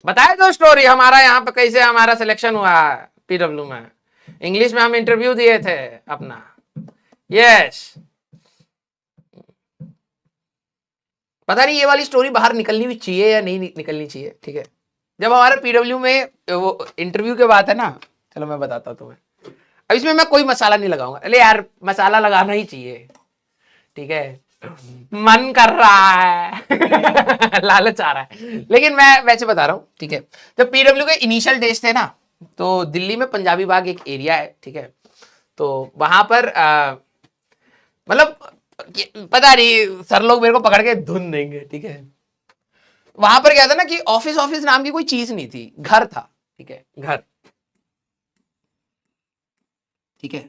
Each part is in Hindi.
बताए दो स्टोरी हमारा यहाँ पे कैसे हमारा सिलेक्शन हुआ पीडब्ल्यू में। इंग्लिश में हम इंटरव्यू दिए थे अपना। यस। पता नहीं ये वाली स्टोरी बाहर निकलनी भी चाहिए या नहीं निकलनी चाहिए, ठीक है। जब हमारे पीडब्ल्यू में वो इंटरव्यू के बात है ना, चलो मैं बताता हूँ तुम्हें। अब इसमें मैं कोई मसाला नहीं लगाऊंगा, अरे यार मसाला लगाना ही चाहिए, ठीक है, मन कर रहा है लालच आ रहा है, लेकिन मैं वैसे बता रहा हूँ, ठीक है। जब पीडब्ल्यू के इनिशियल डेज थे ना, तो दिल्ली में पंजाबी बाग एक एरिया है, ठीक है। तो वहां पर मतलब पता नहीं सर लोग मेरे को पकड़ के धुन देंगे, ठीक है। वहां पर क्या था ना कि ऑफिस ऑफिस नाम की कोई चीज नहीं थी, घर था, ठीक है, घर, ठीक है,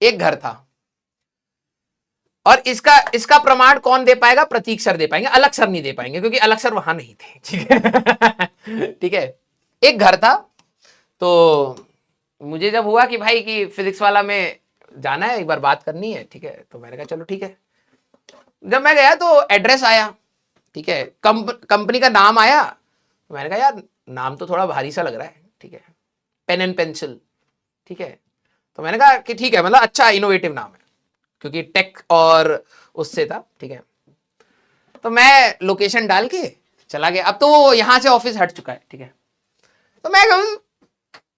एक घर था। और इसका इसका प्रमाण कौन दे पाएगा? प्रतीक सर दे पाएंगे, अलग सर नहीं दे पाएंगे क्योंकि अलग सर वहां नहीं थे, ठीक है ठीक है। एक घर था। तो मुझे जब हुआ कि भाई कि फिजिक्स वाला में जाना है, एक बार बात करनी है, ठीक है, तो मैंने कहा चलो ठीक है। जब मैं गया तो एड्रेस आया, ठीक है, कंपनी का नाम आया, तो मैंने कहा यार नाम तो थोड़ा भारी सा लग रहा है, ठीक है, पेन एंड पेंसिल, ठीक है। तो मैंने कहा कि ठीक है, मतलब अच्छा इनोवेटिव नाम है क्योंकि टेक और उससे था, ठीक है। तो मैं लोकेशन डाल के चला गया। अब तो वो यहां से ऑफिस हट चुका है, ठीक है। तो मैं कहूँ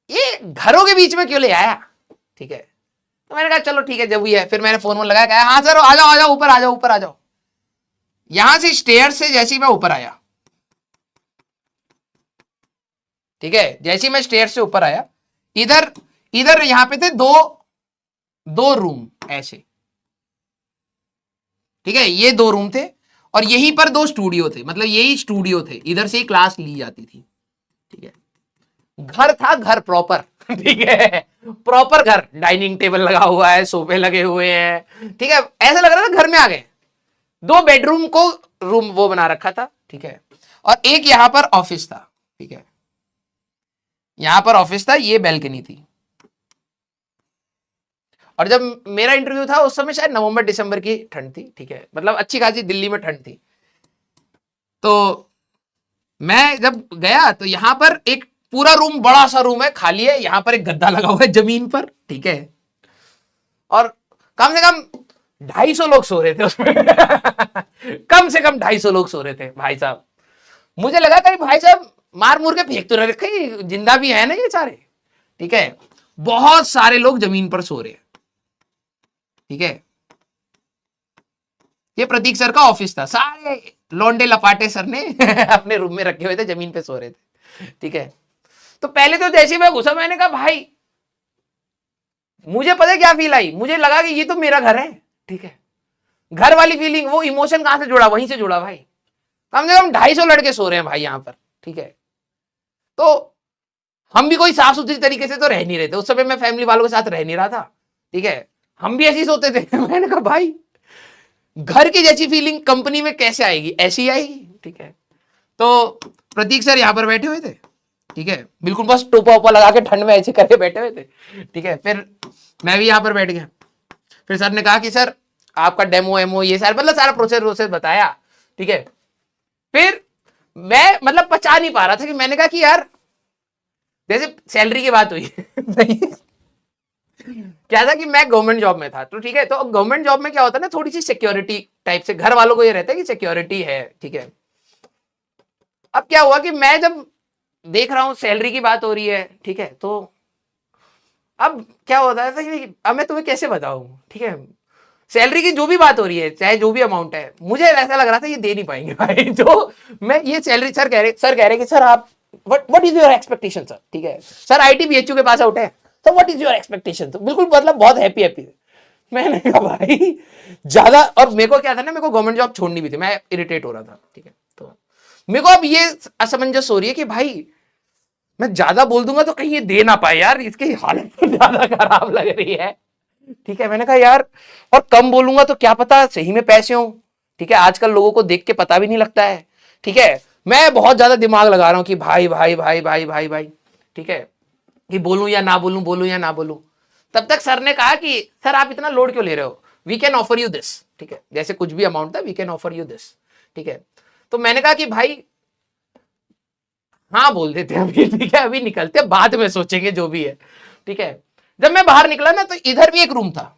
ये घरों के बीच में क्यों ले आया, ठीक है। तो मैंने कहा चलो ठीक है, जब भी है। फिर मैंने फोन वोन लगाया, कहा हाँ सर आ जाओ ऊपर आ जाओ ऊपर आ जाओ। यहां से स्टेयर से जैसे ही मैं ऊपर आया, ठीक है, जैसे ही मैं स्टेयर से ऊपर आया, इधर इधर यहां पे थे दो दो रूम ऐसे, ठीक है, ये दो रूम थे। और यहीं पर दो स्टूडियो थे, मतलब यही स्टूडियो थे, इधर से ही क्लास ली जाती थी, ठीक है। घर था, घर प्रॉपर ठीक है, प्रॉपर घर, डाइनिंग टेबल लगा हुआ है, सोफे लगे हुए हैं, ठीक है, ऐसा लग रहा था घर में आ गए। दो बेडरूम को रूम वो बना रखा था, ठीक है। और एक यहां पर ऑफिस था, ठीक है, यहां पर ऑफिस था, ये बैल्कनी थी। और जब मेरा इंटरव्यू था उस समय शायद नवंबर दिसंबर की ठंड थी, ठीक है, मतलब अच्छी खासी दिल्ली में ठंड थी। तो मैं जब गया तो यहां पर एक पूरा रूम, बड़ा सा रूम है, खाली है, यहां पर एक गद्दा लगा हुआ है जमीन पर, ठीक है। और कम से कम 250 लोग सो रहे थे उसमें कम से कम 250 लोग सो रहे थे भाई साहब। मुझे लगा कहीं भाई साहब मार मूर के फेंक तो नहीं रखे, जिंदा भी है ना ये सारे, ठीक है। बहुत सारे लोग जमीन पर सो रहे हैं, ठीक है। ये प्रतीक सर का ऑफिस था, सारे लौंडे लपाटे सर ने अपने रूम में रखे हुए थे, जमीन पे सो रहे थे, ठीक है। तो पहले तो जैसे मैं घुसा, मैंने कहा भाई, मुझे पता क्या फील आई, मुझे लगा कि ये तो मेरा घर है, ठीक है। घर वाली फीलिंग, वो इमोशन कहां से जुड़ा, वहीं से जुड़ा भाई। कम से कम 250 लड़के सो रहे हैं भाई यहां पर, ठीक है। तो हम भी कोई साफ सुथरी तरीके से तो रह नहीं रहे थे उस समय, मैं फैमिली वालों के साथ रह नहीं रहा था, ठीक है। हम भी ऐसे ही सोते थे मैंने कहा भाई घर की जैसी फीलिंग कंपनी में कैसे आएगी, ऐसी आएगी, ठीक है। तो प्रतीक सर यहाँ पर बैठे हुए थे, ठीक है, बिल्कुल बस टोपा ओपा लगा के ठंड में ऐसे करके बैठे हुए थे, ठीक है। फिर मैं भी यहाँ पर बैठ गया। फिर सर ने कहा कि सर आपका डेमो एमो ये सारा, मतलब सारा प्रोसेस प्रोसेस बताया, ठीक है। फिर मैं मतलब पचा नहीं पा रहा था कि मैंने कहा कि यार जैसे सैलरी की बात हुई क्या था कि मैं गवर्नमेंट जॉब में था, तो ठीक है, तो गवर्नमेंट जॉब में क्या होता है ना, थोड़ी सी सिक्योरिटी टाइप से घर वालों को ये रहता है कि सिक्योरिटी है, ठीक है। अब क्या हुआ कि मैं जब देख रहा हूं सैलरी की बात हो रही है, ठीक है, तो अब क्या होता है कि अब मैं तुम्हें कैसे बताऊं, ठीक है। सैलरी की जो भी बात हो रही है, चाहे जो भी अमाउंट है, मुझे ऐसा लग रहा था ये दे नहीं पाएंगे भाई तो मैं ये सैलरी, सर कह रहे कि सर आप what is your expectation sir, ठीक है। सर आईटी बीएचयू के पास आउट है, तो व्हाट इज योर एक्सपेक्टेशन, तो बिल्कुल मतलब बहुत हैप्पी हैप्पी। मैंने कहा भाई ज्यादा, और मेरे को क्या था ना, मेरे को गवर्नमेंट जॉब छोड़नी भी थी, मैं इरिटेट हो रहा था, ठीक है। तो मेरे को अब ये असमंजस हो रही है कि भाई मैं ज्यादा बोल दूंगा तो कहीं ये दे ना पाए यार, इसकी हालत तो ज्यादा खराब लग रही है, ठीक है। मैंने कहा यार, और कम बोलूंगा तो क्या पता सही में पैसे हो, ठीक है, आजकल लोगों को देख के पता भी नहीं लगता है, ठीक है। मैं बहुत ज्यादा दिमाग लगा रहा हूं कि भाई भाई भाई भाई भाई भाई, ठीक है, कि बोलूं या ना बोलूं, बोलूं या ना बोलूं। तब तक सर ने कहा कि सर आप इतना लोड क्यों ले रहे हो, we can offer you this, ठीक है, जैसे कुछ भी अमाउंट था, we can offer you this, ठीक है। तो मैंने कहा कि भाई हाँ बोल देते हैं अभी, ठीक है, अभी निकलते हैं, बाद में सोचेंगे जो भी है, ठीक है। जब मैं बाहर निकला ना तो इधर भी एक रूम था,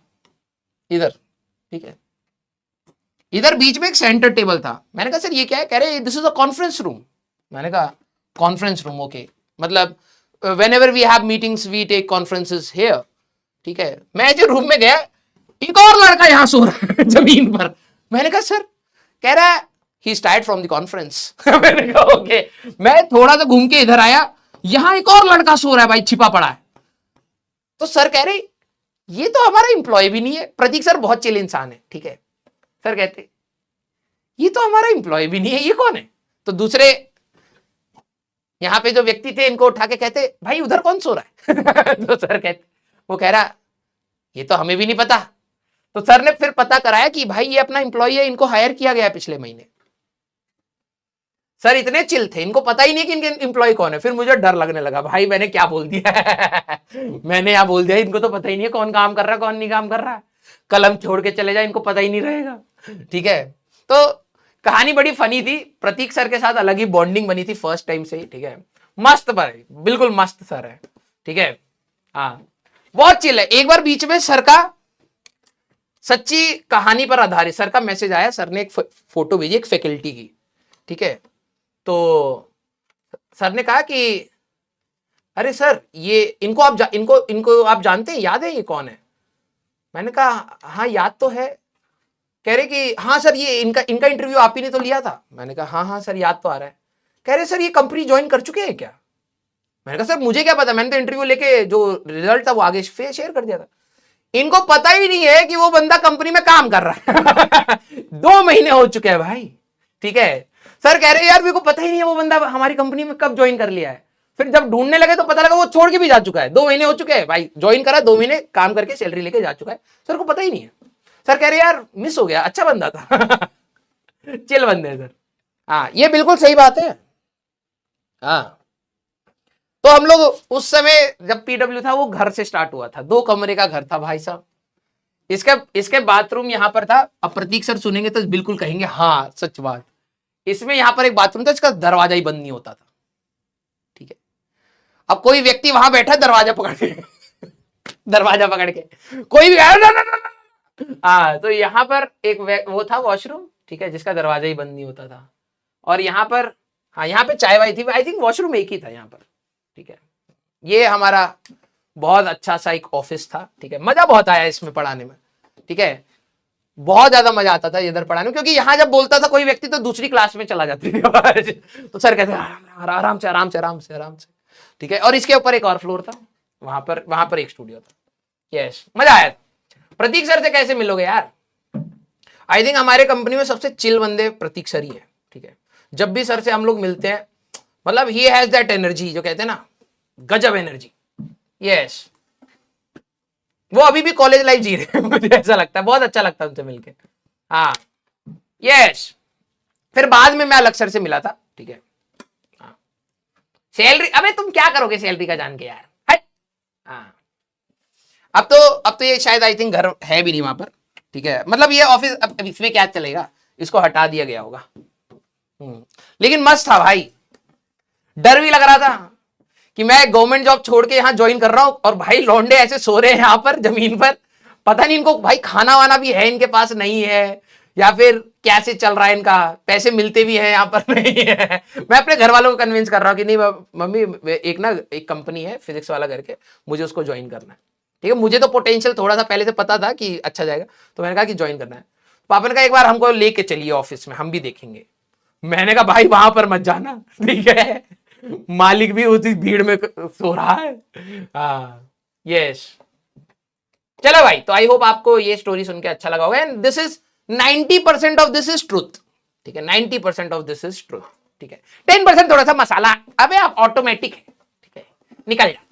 इधर, ठीक है, इधर बीच में एक सेंटर टेबल था। मैंने कहा सर ये क्या है? कह रहे this is a conference room. मैंने कहा कॉन्फ्रेंस रूम, ओके, मतलब whenever we have meetings we take conferences here, ठीक है। मैं जो रूम में गया, एक और लड़का यहां सो रहा है जमीन पर। मैंने कहा सर, कह रहा है he is tired from the conference. मैंने कहा ओके। मैं थोड़ा सा घूम के इधर आया, यहां एक और लड़का सो रहा है भाई, छिपा पड़ा है। तो सर कह रहे ये तो हमारा इंप्लॉय भी नहीं है। प्रतीक सर बहुत चिल इंसान है, ठीक है। सर कहते ये तो हमारा इंप्लॉय भी नहीं है, ये कौन है? तो दूसरे यहां पे जो व्यक्ति थे इनको उठा के कहते भाई उधर कौन सो रहा है? तो सर कहते, वो कह रहा ये तो हमें भी नहीं पता। तो सर ने फिर पता कराया कि भाई ये अपना इंप्लॉय है, इनको हायर किया गया पिछले महीने। सर इतने चिल थे, इनको पता ही नहीं कि इनके इंप्लॉय कौन है। फिर मुझे डर लगने लगा, भाई मैंने क्या बोल दिया। मैंने यहाँ बोल दिया, इनको तो पता ही नहीं है कौन काम कर रहा है कौन नहीं काम कर रहा है। कलम छोड़ के चले जाए, इनको पता ही नहीं रहेगा, ठीक है। तो कहानी बड़ी फनी थी। प्रतीक सर के साथ अलग ही बॉन्डिंग बनी थी फर्स्ट टाइम से ही, ठीक है। मस्त पर बिल्कुल मस्त सर है, ठीक है। हाँ बहुत चिल है। एक बार बीच में सर का सच्ची कहानी पर आधारित सर का मैसेज आया, सर ने एक फोटो भेजी एक फैकल्टी की, ठीक है। तो सर ने कहा कि अरे सर ये इनको आप जानते हैं, याद है ये कौन है? मैंने कहा हाँ याद तो है। कह रहे कि हाँ सर ये इनका इंटरव्यू आप ही ने तो लिया था। मैंने कहा हाँ हाँ सर याद तो आ रहा है। कह रहे सर ये कंपनी ज्वाइन कर चुके हैं क्या? मैंने कहा सर मुझे क्या पता, मैंने तो इंटरव्यू लेके जो रिजल्ट था वो आगे शेयर कर दिया था। इनको पता ही नहीं है कि वो बंदा कंपनी में काम कर रहा है। 2 महीने हो चुके हैं भाई, ठीक है। सर कह रहे यार मेरे को पता ही नहीं है वो बंदा हमारी कंपनी में कब ज्वाइन कर लिया है। फिर जब ढूंढने लगे तो पता लगा वो छोड़ के भी जा चुका है। 2 महीने हो चुके हैं भाई, ज्वाइन करा 2 महीने काम करके सैलरी लेके जा चुका है, सर को पता ही नहीं है। सर कह रहे यार मिस हो गया, अच्छा बंदा था। चिल बंदे है सर। हाँ ये बिल्कुल सही बात है। हाँ तो हम लोग उस समय जब पीडब्ल्यू था वो घर से स्टार्ट हुआ था, 2 कमरे का घर था भाई साहब। इसके बाथरूम यहां पर था। अब प्रतीक सर सुनेंगे तो बिल्कुल कहेंगे हाँ सच बात। इसमें यहां पर एक बाथरूम था, इसका दरवाजा ही बंद नहीं होता था, ठीक है। अब कोई व्यक्ति वहां बैठा दरवाजा पकड़ के, दरवाजा पकड़ के कोई भी हाँ, तो यहां पर एक वो था वॉशरूम, ठीक है, जिसका दरवाजा ही बंद नहीं होता था। और यहाँ पर हाँ यहाँ पे चाय वाई थी, आई थिंक वॉशरूम एक ही था यहाँ पर, ठीक है। ये हमारा बहुत अच्छा सा एक ऑफिस था, ठीक है। मजा बहुत आया इसमें पढ़ाने में, ठीक है। बहुत ज्यादा मजा आता था इधर पढ़ाने में, क्योंकि यहाँ जब बोलता था कोई व्यक्ति तो दूसरी क्लास में चला जाती थी। तो सर कहते आराम से आराम से आराम से आराम से, ठीक है। और इसके ऊपर एक और फ्लोर था, वहां पर एक स्टूडियो था। यस मजा आया। प्रतीक सर से कैसे मिलोगे यार? आई थिंक हमारे कंपनी में सबसे चिल बंदे प्रतीक सर ही है, ठीक है। जब भी सर से हम लोग मिलते हैं, मतलब ही हैज दैट एनर्जी, जो कहते हैं ना गजब एनर्जी। यस वो अभी भी कॉलेज लाइफ जी रहे हैं। मुझे ऐसा लगता है, बहुत अच्छा लगता है उनसे मिलके। हाँ यस फिर बाद में मैं अलग सर से मिला था, ठीक है। हाँ सैलरी, अबे तुम क्या करोगे सैलरी का जान के यार, हट। हाँ अब तो ये शायद आई थिंक घर है भी नहीं वहां पर, ठीक है। मतलब ये ऑफिस अब इसमें क्या चलेगा, इसको हटा दिया गया होगा। लेकिन मस्त था भाई। डर भी लग रहा था कि मैं गवर्नमेंट जॉब छोड़ के यहां ज्वाइन कर रहा हूं और भाई लौंडे ऐसे सो रहे हैं यहां पर जमीन पर। पता नहीं इनको भाई खाना वाना भी है इनके पास नहीं है, या फिर कैसे चल रहा है इनका, पैसे मिलते भी है यहाँ पर नहीं है। मैं अपने घर वालों को कन्विंस कर रहा हूँ कि नहीं मम्मी एक कंपनी है फिजिक्स वाला करके, मुझे उसको ज्वाइन करना है, ठीक है। मुझे तो पोटेंशियल थोड़ा सा पहले से पता था कि अच्छा जाएगा, तो मैंने कहा कि ज्वाइन करना है। पापा ने कहा एक बार हमको लेके चलिए ऑफिस में, हम भी देखेंगे। मैंने कहा भाई वहां पर मत जाना, ठीक है, मालिक भी उसी भीड़ में सो रहा है। हाँ यस चलो भाई, तो आई होप आपको ये स्टोरी सुन के अच्छा लगा होगा। And this is 90% of this is truth, ठीक है। 90% ऑफ दिस इज ट्रूथ, ठीक है। 10% थोड़ा सा मसाला, अबे आप ऑटोमेटिक है, ठीक है, निकल जा।